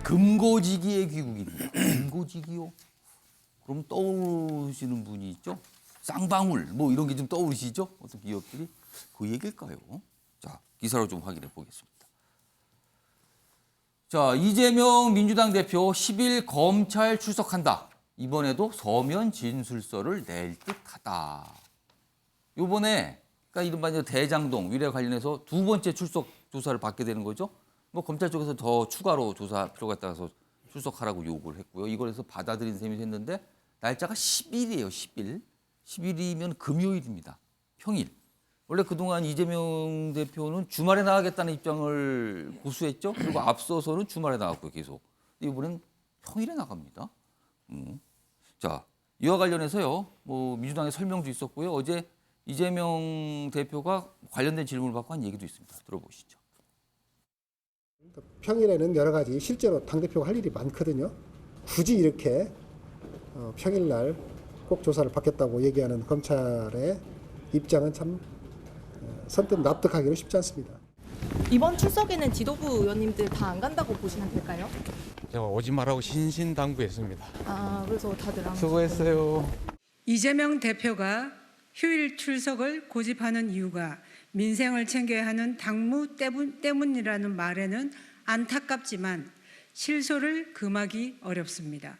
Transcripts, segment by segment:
금고지기의 귀국입니다. 금고지기요? 그럼 떠오르시는 분이 있죠? 쌍방울 뭐 이런 게 좀 떠오르시죠? 어떤 기업들이? 그 얘기일까요? 자, 기사로 좀 확인해 보겠습니다. 자, 이재명 민주당 대표 10일 검찰 출석한다. 이번에도 서면 진술서를 낼 듯하다. 이번에 그러니까 이른바 이제 대장동 위례 관련해서 두 번째 출석 조사를 받게 되는 거죠. 뭐 검찰 쪽에서 더 추가로 조사 필요가 있다서 출석하라고 요구를 했고요. 이걸 해서 받아들인 셈이 됐는데 날짜가 10일이에요. 10일. 10일이면 금요일입니다. 평일. 원래 그동안 이재명 대표는 주말에 나가겠다는 입장을 고수했죠. 그리고 앞서서는 주말에 나갔고요. 계속. 이번엔 평일에 나갑니다. 자, 이와 관련해서요. 뭐 민주당의 설명도 있었고요. 어제 이재명 대표가 관련된 질문을 받고 한 얘기도 있습니다. 들어보시죠. 평일에는 여러 가지 실제로 당대표가 할 일이 많거든요. 굳이 이렇게 평일날 꼭 조사를 받겠다고 얘기하는 검찰의 입장은 참 선뜻 납득하기는 쉽지 않습니다. 이번 출석에는 지도부 의원님들 다 안 간다고 보시면 될까요? 제가 오지 말라고 신신당부했습니다. 아, 그래서 다들 안 수고했어요. 이재명 대표가 휴일 출석을 고집하는 이유가 민생을 챙겨야 하는 당무 때문이라는 말에는 안타깝지만 실소를 금하기 어렵습니다.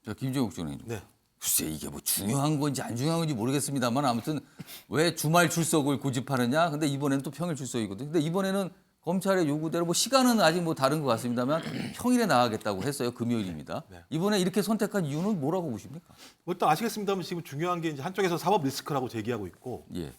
자, 김정욱 의원님. 네. 글쎄 이게 뭐 중요한 건지 안 중요한 건지 모르겠습니다만 아무튼 왜 주말 출석을 고집하느냐. 근데 이번에는 또 평일 출석이거든요. 근데 이번에는 검찰의 요구대로 뭐 시간은 아직 뭐 다른 것 같습니다만 평일에 나가겠다고 했어요. 금요일입니다. 네. 이번에 이렇게 선택한 이유는 뭐라고 보십니까? 일단 아시겠습니다만 지금 중요한 게 이제 한쪽에서 사법 리스크라고 제기하고 있고 예.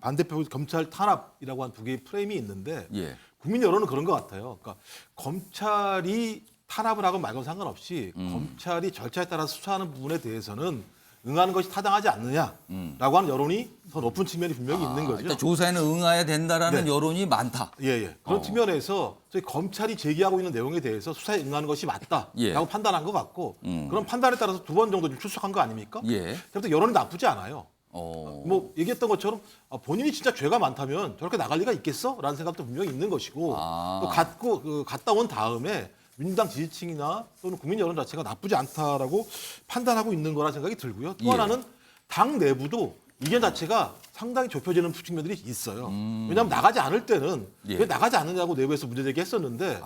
반대표 검찰 탄압이라고 한 두 개의 프레임이 있는데 예. 국민 여론은 그런 것 같아요. 그러니까 검찰이 탄압을 하건 말건 상관없이 검찰이 절차에 따라 수사하는 부분에 대해서는 응하는 것이 타당하지 않느냐라고 하는 여론이 더 높은 측면이 분명히 있는 거죠. 일단 조사에는 응해야 된다라는 네. 여론이 많다. 예. 그런 측면에서 저희 검찰이 제기하고 있는 내용에 대해서 수사에 응하는 것이 맞다라고 예. 판단한 것 같고 그런 판단에 따라서 두 번 정도 좀 출석한 거 아닙니까? 예. 그래도 여론이 나쁘지 않아요. 뭐 얘기했던 것처럼 본인이 진짜 죄가 많다면 저렇게 나갈 리가 있겠어? 라는 생각도 분명히 있는 것이고 또 갔다 온 다음에 민주당 지지층이나 또는 국민 여론 자체가 나쁘지 않다라고 판단하고 있는 거라 생각이 들고요. 또 예. 하나는 당 내부도 이견 자체가 상당히 좁혀지는 측면들이 있어요. 왜냐하면 나가지 않을 때는 예. 왜 나가지 않느냐고 내부에서 문제 제기했었는데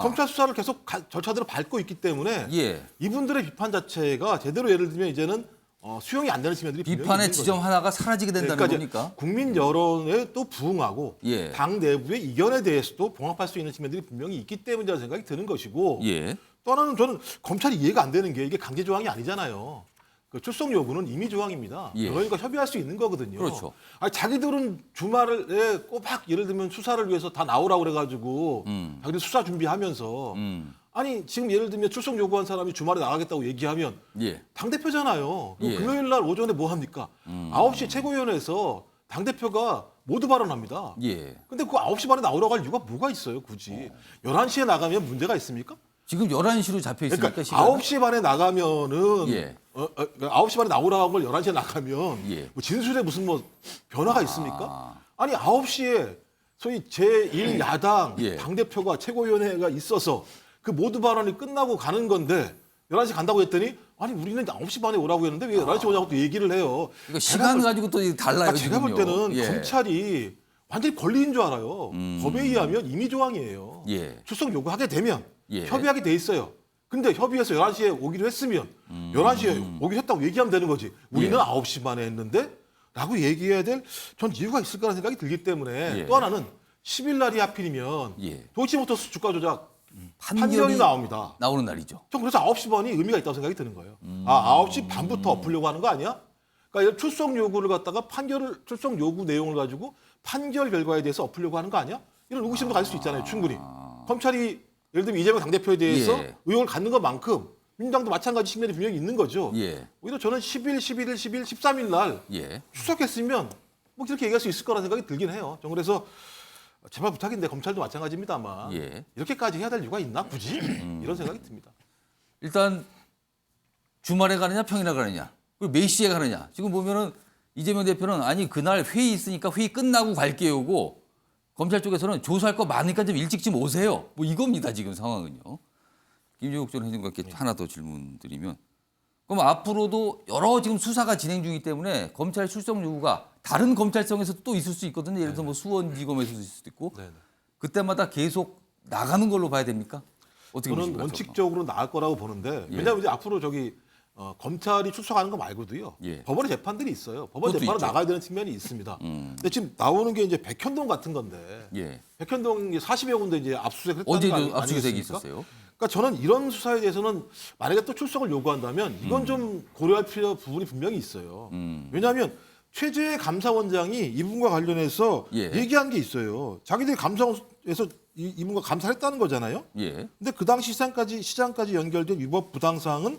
검찰 수사를 계속 절차대로 밟고 있기 때문에 예. 이분들의 비판 자체가 제대로 예를 들면 이제는 수용이 안 되는 측면들이 분명히 비판의 있는 지점 거죠. 하나가 사라지게 된다는 그러니까 겁니까? 국민 여론에 또 부응하고 예. 당 내부의 이견에 대해서도 봉합할 수 있는 측면들이 분명히 있기 때문이라는 생각이 드는 것이고 예. 또 하나는 저는 검찰이 이해가 안 되는 게 이게 강제 조항이 아니잖아요. 그 출석 요구는 임의 조항입니다. 예. 그러니까 협의할 수 있는 거거든요. 그렇죠. 아니, 자기들은 주말에 꼬박 예를 들면 수사를 위해서 다 나오라고 그래가지고 자기들 수사 준비하면서 아니 지금 예를 들면 출석 요구한 사람이 주말에 나가겠다고 얘기하면 예. 당대표잖아요. 예. 금요일 날 오전에 뭐 합니까? 9시 최고위원회에서 당대표가 모두 발언합니다. 예. 근데 그 9시 반에 나오라고 할 이유가 뭐가 있어요, 굳이? 11시에 나가면 문제가 있습니까? 지금 11시로 잡혀 있으니까 그러니까 시간은? 9시 반에 나가면은 예. 9시 반에 나오라고 한 걸 11시에 나가면 예. 뭐 진술에 무슨 뭐 변화가 있습니까? 아니 9시에 소위 제1야당 예. 당대표가 최고위원회가 있어서 그 모두 발언이 끝나고 가는 건데 11시 간다고 했더니 아니 우리는 9시 반에 오라고 했는데 왜 11시 오냐고 또 얘기를 해요. 그러니까 시간 가지고 또 달라요. 제가 볼 지금요. 때는 예. 검찰이 완전히 권리인 줄 알아요. 법에 의하면 임의 조항이에요. 예. 출석 요구하게 되면 예. 협의하게 돼 있어요. 근데 협의해서 11시에 오기로 했으면 11시에 오기로 했다고 얘기하면 되는 거지. 우리는 예. 9시 반에 했는데 라고 얘기해야 될 전 이유가 있을 거라는 생각이 들기 때문에 예. 또 하나는 10일 날이 하필이면 예. 도이치모터스 주가 조작 판결이 나옵니다. 나오는 날이죠. 전 그래서 9시 반이 의미가 있다고 생각이 드는 거예요. 9시 반부터 엎으려고 하는 거 아니야? 그러니까 출석 요구를 갖다가 출석 요구 내용을 가지고 판결 결과에 대해서 엎으려고 하는 거 아니야? 이런 의구심도 가질 수 있잖아요, 충분히. 검찰이 예를 들면 이재명 당대표에 대해서 예. 의혹을 갖는 것만큼 민주당도 마찬가지 측면이 분명히 있는 거죠. 예. 오히려 저는 10일, 11일, 10일, 13일 날 예. 출석했으면 뭐 그렇게 얘기할 수 있을 거라는 생각이 들긴 해요. 전 그래서 제발 부탁인데 검찰도 마찬가지입니다만 예. 이렇게까지 해야 될 이유가 있나 굳이 이런 생각이 듭니다. 일단 주말에 가느냐 평일에 가느냐 그리고 몇 시에 가느냐 지금 보면은 이재명 대표는 아니 그날 회의 있으니까 회의 끝나고 갈게요고 검찰 쪽에서는 조사할 거 많으니까 좀 일찍 좀 오세요. 뭐 이겁니다 지금 상황은요. 김종욱 전 회장님께 하나 더 질문 드리면, 그럼 앞으로도 여러 지금 수사가 진행 중이기 때문에 검찰 출석 요구가 다른 검찰청에서 또 있을 수 있거든요. 예를 들어서 뭐 수원지검에서 있을 수도 있고 네네. 그때마다 계속 나가는 걸로 봐야 됩니까? 어떻게 저는 보십니까? 원칙적으로 나을 거라고 보는데 예. 왜냐하면 이제 앞으로 검찰이 출석하는 거 말고도요. 예. 법원의 재판들이 있어요. 법원 그것도 재판으로 있죠. 나가야 되는 측면이 있습니다. 근데 지금 나오는 게 이제 백현동 같은 건데 예. 백현동 40여 군데 이제 압수수색 했다는 거 어제도 아니- 압수수색이 아니겠습니까? 있었어요. 그러니까 저는 이런 수사에 대해서는 만약에 또 출석을 요구한다면 이건 좀 고려할 필요 부분이 분명히 있어요. 왜냐하면 최재 감사원장이 이분과 관련해서 예. 얘기한 게 있어요. 자기들이 감사원에서 이분과 감사를 했다는 거잖아요. 예. 근데 그 당시 시장까지 연결된 위법 부당사항은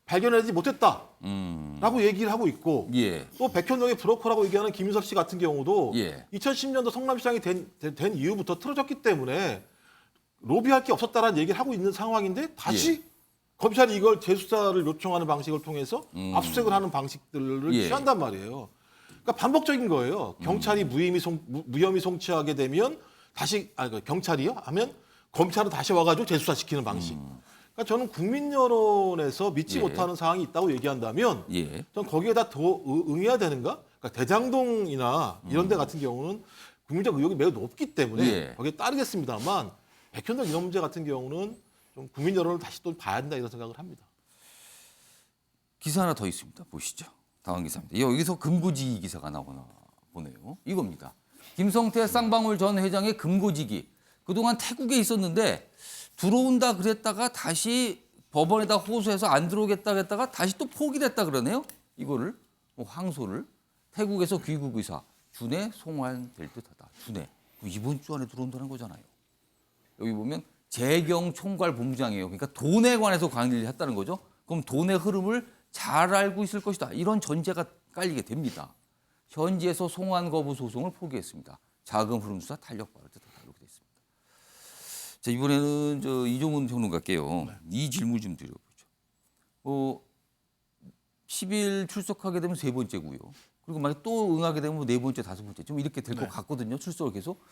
발견하지 못했다라고 얘기를 하고 있고 예. 또 백현동의 브로커라고 얘기하는 김윤석 씨 같은 경우도 예. 2010년도 성남시장이 된 이후부터 틀어졌기 때문에 로비할 게 없었다라는 얘기를 하고 있는 상황인데 다시 검찰이 이걸 재수사를 요청하는 방식을 통해서 압수수색을 하는 방식들을 예. 취한단 말이에요. 그러니까 반복적인 거예요. 경찰이 무혐의 송치하게 되면 다시 경찰이요 하면 검찰은 다시 와가지고 재수사시키는 방식. 그러니까 저는 국민 여론에서 믿지 예. 못하는 사항이 있다고 얘기한다면 예. 전 거기에다 더 응해야 되는가? 그러니까 대장동이나 이런 데 같은 경우는 국민적 의혹이 매우 높기 때문에 예. 거기에 따르겠습니다만 백현동 이런 문제 같은 경우는 좀 국민 여론을 다시 또 봐야 된다 이런 생각을 합니다. 기사 하나 더 있습니다. 보시죠. 다음 기사입니다. 여기서 금고지기 기사가 나오나 보네요. 이겁니다. 김성태 쌍방울 전 회장의 금고지기. 그동안 태국에 있었는데 들어온다 그랬다가 다시 법원에다 호소해서 안 들어오겠다 그랬다가 다시 또 포기됐다 그러네요. 이거를 항소를 태국에서 귀국 의사 준에 송환될 듯하다. 준에 이번 주 안에 들어온다는 거잖아요. 여기 보면 재경 총괄 본부장이에요. 그러니까 돈에 관해서 관리를 했다는 거죠. 그럼 돈의 흐름을 잘 알고 있을 것이다. 이런 전제가 깔리게 됩니다. 현지에서 송환 거부 소송을 포기했습니다. 자금 흐름 수사 탄력받을 듯하다. 이렇게 돼 있습니다. 자, 이번에는 이종훈 평론가께요. 이 질문 좀 드려보죠. 10일 출석하게 되면 세 번째고요. 그리고 만약 또 응하게 되면 네 번째, 다섯 번째 좀 이렇게 될 것 같거든요. 출석을 계속.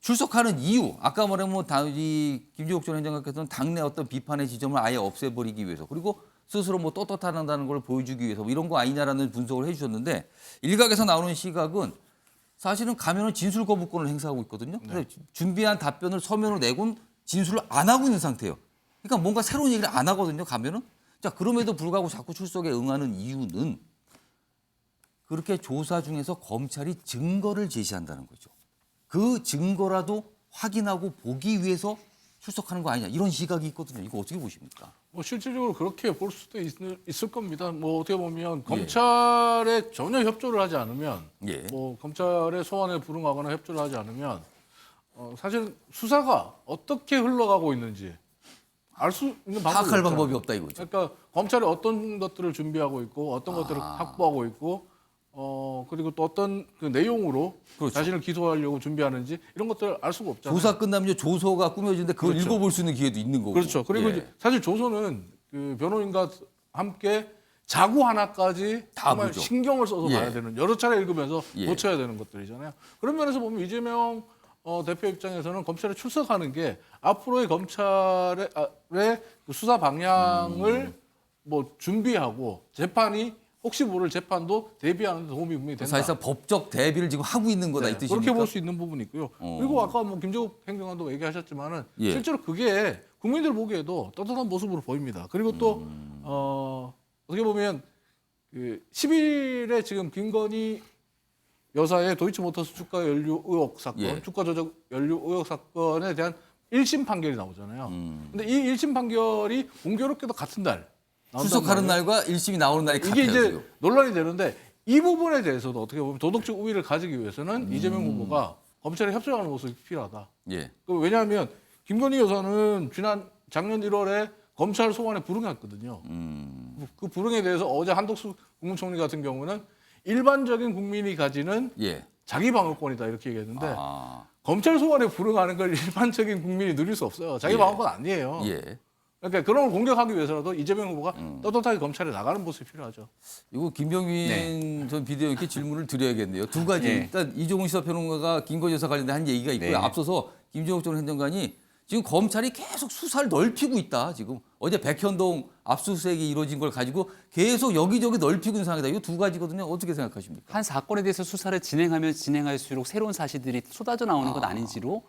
출석하는 이유, 아까 말하면 이 김종욱 전 행정관께서는 당내 어떤 비판의 지점을 아예 없애버리기 위해서, 그리고 스스로 뭐 떳떳하다는 걸 보여주기 위해서 뭐 이런 거 아니냐라는 분석을 해주셨는데, 일각에서 나오는 시각은 사실은 가면은 진술 거부권을 행사하고 있거든요. 그래서 준비한 답변을 서면으로 내곤 진술을 안 하고 있는 상태예요. 그러니까 뭔가 새로운 얘기를 안 하거든요. 가면은. 자, 그럼에도 불구하고 자꾸 출석에 응하는 이유는 그렇게 조사 중에서 검찰이 증거를 제시한다는 거죠. 그 증거라도 확인하고 보기 위해서 출석하는 거 아니냐, 이런 시각이 있거든요. 이거 어떻게 보십니까? 뭐 실질적으로 그렇게 볼 수도 있을 겁니다. 뭐 어떻게 보면 검찰에 전혀 협조를 하지 않으면, 예. 뭐 검찰의 소환에 불응하거나 협조를 하지 않으면 사실 수사가 어떻게 흘러가고 있는지 알 수 있는 방법이 파악할 없잖아요. 방법이 없다 이거죠. 그러니까 검찰이 어떤 것들을 준비하고 있고 어떤 것들을 확보하고 있고 그리고 또 어떤 그 내용으로 그렇죠. 자신을 기소하려고 준비하는지 이런 것들을 알 수가 없잖아요. 조사 끝나면 조서가 꾸며지는데 그걸 그렇죠. 읽어볼 수 있는 기회도 있는 거고. 그렇죠. 그리고 예. 이제 사실 조선은 그 변호인과 함께 자구 하나까지 다 정말 보죠. 신경을 써서 예. 봐야 되는, 여러 차례 읽으면서 예. 고쳐야 되는 것들이잖아요. 그런 면에서 보면 이재명 대표 입장에서는 검찰에 출석하는 게 앞으로의 검찰의 그 수사 방향을 뭐 준비하고 재판이 혹시 모를 재판도 대비하는 데 도움이 분명히 된다. 사실상 법적 대비를 지금 하고 있는 거다, 네, 이 뜻입니까? 그렇게 볼 수 있는 부분이 있고요. 그리고 아까 뭐 김종욱 행정관도 얘기하셨지만은 예. 실제로 그게 국민들 보기에도 떳떳한 모습으로 보입니다. 그리고 또 어떻게 보면 그 10일에 지금 김건희 여사의 도이치모터스 주가 연루 의혹 사건, 예. 주가 조작 연루 의혹 사건에 대한 1심 판결이 나오잖아요. 근데 이 1심 판결이 공교롭게도 같은 날 나온단 출석하는 말이에요. 날과 1심이 나오는 날이 같아요. 이게 이제 지금. 논란이 되는데 이 부분에 대해서도 어떻게 보면 도덕적 우위를 가지기 위해서는 이재명 후보가 검찰에 협조하는 모습이 필요하다. 예. 왜냐하면 김건희 여사는 작년 1월에 검찰 소환에 불응했거든요. 그 불응에 대해서 어제 한덕수 국무총리 같은 경우는 일반적인 국민이 가지는 예. 자기 방어권이다 이렇게 얘기했는데 아. 검찰 소환에 불응하는 걸 일반적인 국민이 누릴 수 없어요. 자기 예. 방어권 아니에요. 예. 그러니까 그런 걸 공격하기 위해서라도 이재명 후보가 떳떳하게 검찰에 나가는 모습이 필요하죠. 이거 김병민 전 비대위원께 질문을 드려야겠네요. 두 가지. 일단 이종훈 시사평론가가 김건희 여사 관련된 한 얘기가 있고요. 앞서서 김종욱 전 행정관이 지금 검찰이 계속 수사를 넓히고 있다. 지금 어제 백현동 압수수색이 이루어진 걸 가지고 계속 여기저기 넓히고 있는 상황이다. 이 두 가지거든요. 어떻게 생각하십니까? 한 사건에 대해서 수사를 진행하면 진행할수록 새로운 사실들이 쏟아져 나오는 것 아닌지로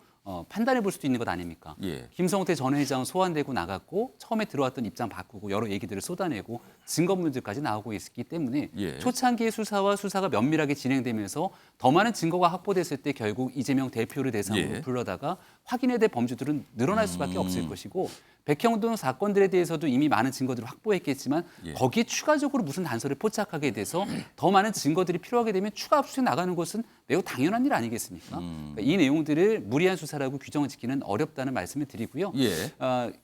판단해 볼 수도 있는 것 아닙니까? 예. 김성태 전 회장은 소환되고 나갔고 처음에 들어왔던 입장 바꾸고 여러 얘기들을 쏟아내고 증거물들까지 나오고 있기 때문에 예. 초창기의 수사와 수사가 면밀하게 진행되면서 더 많은 증거가 확보됐을 때 결국 이재명 대표를 대상으로 예. 불러다가 확인해야 될 범죄들은 늘어날 수밖에 없을 것이고 백현동 사건들에 대해서도 이미 많은 증거들을 확보했겠지만 거기에 추가적으로 무슨 단서를 포착하게 돼서 더 많은 증거들이 필요하게 되면 추가 압수수색 나가는 것은 매우 당연한 일 아니겠습니까? 그러니까 이 내용들을 무리한 수사라고 규정을 짓기는 어렵다는 말씀을 드리고요. 예.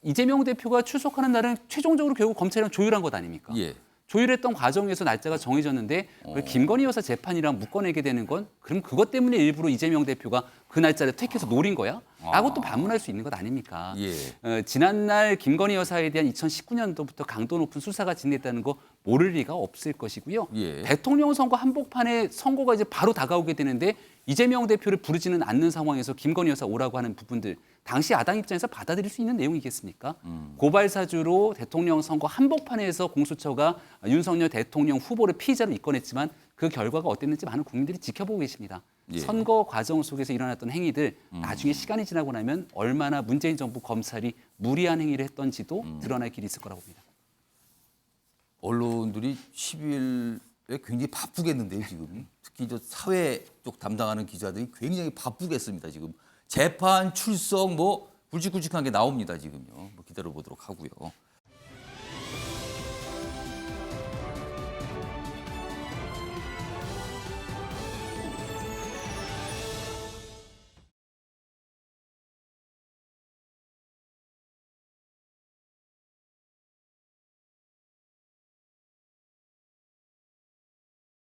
이재명 대표가 출석하는 날은 최종적으로 결국 검찰이랑 조율한 것 아닙니까? 예. 조율했던 과정에서 날짜가 정해졌는데 그걸 김건희 여사 재판이랑 묶어내게 되는 건 그럼 그것 때문에 일부러 이재명 대표가 그 날짜를 택해서 노린 거야? 라고 또 반문할 수 있는 것 아닙니까? 예. 지난날 김건희 여사에 대한 2019년도부터 강도 높은 수사가 진행됐다는 거 모를 리가 없을 것이고요. 예. 대통령 선거 한복판에 선거가 이제 바로 다가오게 되는데 이재명 대표를 부르지는 않는 상황에서 김건희 여사 오라고 하는 부분들 당시 야당 입장에서 받아들일 수 있는 내용이겠습니까? 고발 사주로 대통령 선거 한복판에서 공수처가 윤석열 대통령 후보를 피의자로 입건했지만 그 결과가 어땠는지 많은 국민들이 지켜보고 계십니다. 예. 선거 과정 속에서 일어났던 행위들 나중에 시간이 지나고 나면 얼마나 문재인 정부 검찰이 무리한 행위를 했던지도 드러날 길이 있을 거라고 봅니다. 언론들이 10일에 굉장히 바쁘겠는데요, 지금. 특히 저 사회 쪽 담당하는 기자들이 굉장히 바쁘겠습니다, 지금. 재판, 출석 뭐 굵직굵직한 게 나옵니다, 지금요. 뭐 기다려 보도록 하고요.